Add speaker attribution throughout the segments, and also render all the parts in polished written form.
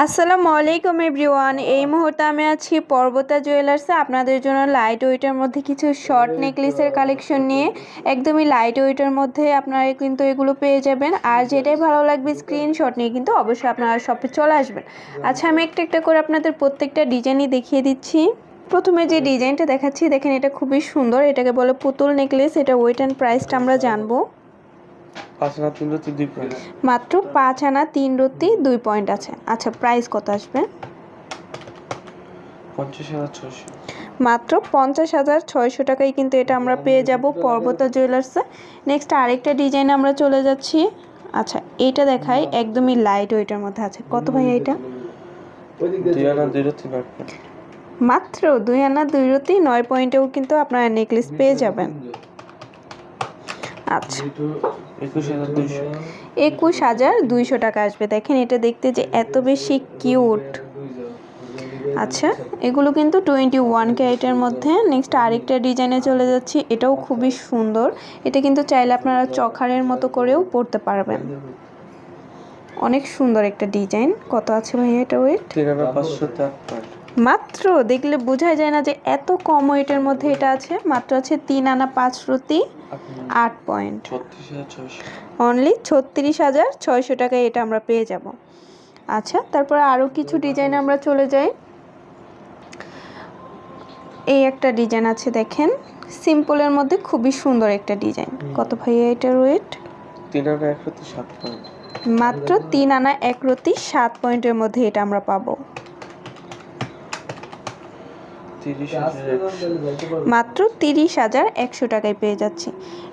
Speaker 1: আসসালামু আলাইকুম এভরিওয়ান। এই মুহূর্তে আমি আছি পর্বতা জুয়েলার্সে আপনাদের জন্য লাইট ওয়েটের মধ্যে কিছু শর্ট নেকলেসের কালেকশন নিয়ে। একদমই লাইট ওয়েটের মধ্যে আপনারা কিন্তু এগুলো পেয়ে যাবেন। আর যেটাই ভালো লাগবে স্ক্রিনশট নিয়ে কিন্তু অবশ্যই আপনারা শপে চলে আসবেন। আচ্ছা, আমি একটা একটা করে আপনাদের প্রত্যেকটা ডিজাইনই দেখিয়ে দিচ্ছি। প্রথমে যে ডিজাইনটা দেখাচ্ছি দেখেন, এটা খুবই সুন্দর। এটাকে বলে পুতুল নেকলেস। এটা ওয়েট অ্যান্ড প্রাইসটা আমরা জানবো। মাত্র 5 আনা 3 রতি 2 পয়েন্ট আছে। আচ্ছা, প্রাইস কত আসবে?
Speaker 2: 50,600।
Speaker 1: মাত্র 50,600 টাকায় কিন্তু এটা আমরা পেয়ে যাব পর্বতা জুয়েলার্সে। নেক্সট আরেকটা ডিজাইন আমরা চলে যাচ্ছি। আচ্ছা, এইটা দেখাই, একদমই লাইট ওয়েটের মধ্যে আছে। কত ভাই এটা?
Speaker 2: 2 আনা 2 রতি 9 পয়েন্ট।
Speaker 1: মাত্র 2 আনা 2 রতি 9 পয়েন্টেও কিন্তু আপনারা নেকলেস পেয়ে যাবেন। আচ্ছা, 21,200 টাকা আসবে। দেখেন এটা দেখতে যে এত বেশি কিউট। আচ্ছা, এগুলো কিন্তু 21 ক্যারেটের মধ্যে। নেক্সট আরেকটা ডিজাইনে চলে যাচ্ছি। এটাও খুবই সুন্দর। এটা কিন্তু চাইলে আপনারা চখারের মতো করেও পরতে পারবেন। অনেক সুন্দর একটা ডিজাইন। কত আছে ভাইয়া এটা ওয়েট?
Speaker 2: 3,508 পয়েন্ট।
Speaker 1: মাত্র দেখলে বোঝা যায় না যে এত কম ওয়েটের মধ্যে এটা আছে। মাত্র আছে 3 আনা 5 রতি 8 পয়েন্ট।
Speaker 2: 36,600।
Speaker 1: অনলি 36,600 টাকায় এটা আমরা পেয়ে যাব। আচ্ছা, তারপরে আরও কিছু ডিজাইন আমরা চলে যাই। এই একটা ডিজাইন আছে দেখেন, সিম্পলের মধ্যে খুবই সুন্দর একটা ডিজাইন। কত ভাইয়া এটার ওয়েট?
Speaker 2: 3 আনা 1 রতি 7 পয়েন্ট।
Speaker 1: মাত্র 3 আনা 1 রতি 7 পয়েন্টের মধ্যে এটা আমরা পাবো।
Speaker 2: 30,100।
Speaker 1: মাত্র 30,100 টাকায় পেয়ে যাচ্ছি।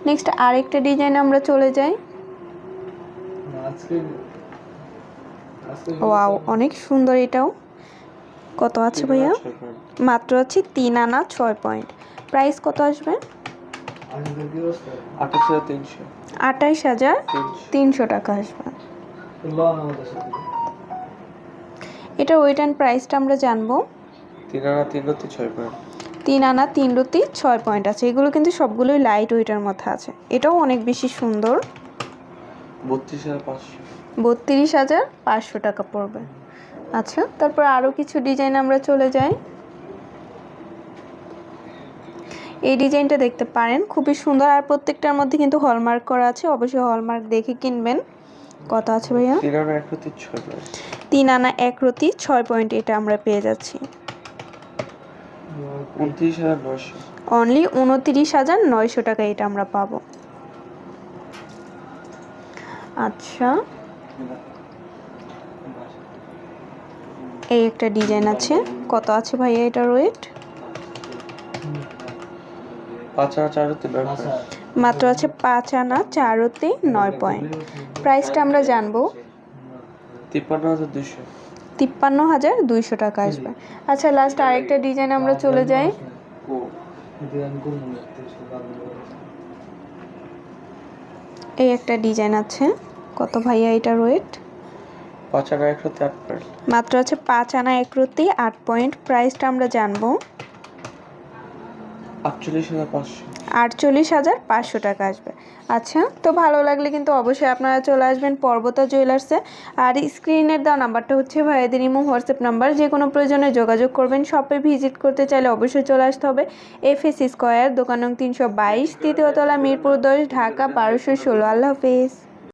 Speaker 1: নেক্সট আরেকটা ডিজাইন আমরা চলে যাই। ওয়াও, অনেক সুন্দর এটাও। কত আছে ভাইয়া? মাত্র আছে 3 আনা 6 পয়েন্ট। প্রাইস কত আসবে?
Speaker 2: 28,300।
Speaker 1: 28,300 টাকা আসবে। এটা ওয়েট অ্যান্ড প্রাইসটা আমরা জানবো।
Speaker 2: 3 আনা 3 রতি 6 পয়েন্ট।
Speaker 1: 3 আনা 3 রতি 6 পয়েন্ট আছে। এগুলো কিন্তু সবগুলোই লাইট ওয়েটের মধ্যে আছে। এটাও অনেক বেশি সুন্দর।
Speaker 2: 32,500।
Speaker 1: 32,500 টাকা পড়বে। আচ্ছা, তারপর আরও কিছু ডিজাইন আমরা চলে যাই। এই ডিজাইনটা দেখতে পারেন, খুবই সুন্দর। আর প্রত্যেকটার মধ্যে কিন্তু হলমার্ক করা আছে। অবশ্যই হলমার্ক দেখে কিনবেন। কত আছে ভাইয়া?
Speaker 2: 3 আনা 1 রতি 6 পয়েন্ট।
Speaker 1: 3 আনা 1 রতি 6 পয়েন্ট এটা আমরা পেয়ে যাচ্ছি।
Speaker 2: 29,900।
Speaker 1: অনলি 29,900 টাকা এটা আমরা পাবো। আচ্ছা, এই একটা ডিজাইন আছে। কত আছে ভাইয়া এটার ওয়েট?
Speaker 2: 5 আনা 4 রতি 9 পয়েন্ট।
Speaker 1: মাত্র আছে 5 আনা 4 রতি 9 পয়েন্ট। প্রাইসটা আমরা জানবো।
Speaker 2: 53,200।
Speaker 1: 53,200 টাকা আসবে। আচ্ছা, লাস্ট আরেকটা ডিজাইন আমরা চলে যাই। এই একটা ডিজাইন আছে। কত ভাইয়া এটার ওয়েট?
Speaker 2: 5 আনা 1 রতি 8 পয়েন্ট।
Speaker 1: মাত্র আছে 5 আনা 1 রতি 8 পয়েন্ট। প্রাইসটা আমরা জানবো।
Speaker 2: 48,500।
Speaker 1: 48,500 টাকা আসবে। আচ্ছা, তো ভালো লাগলে কিন্তু অবশ্যই আপনারা চলে আসবেন পর্বতা জুয়েলার্সে। আর স্ক্রিনের দেওয়া নাম্বারটা হচ্ছে ভাইয়াদের ইমো হোয়াটসঅ্যাপ নাম্বার। যে কোনো প্রয়োজনে যোগাযোগ করবেন। শপে ভিজিট করতে চাইলে অবশ্যই চলে আসতে হবে FS স্কয়ার, দোকান নং 322, তৃতীয় তলা, মিরপুর 10, ঢাকা 1216। আল্লাহ হাফেজ।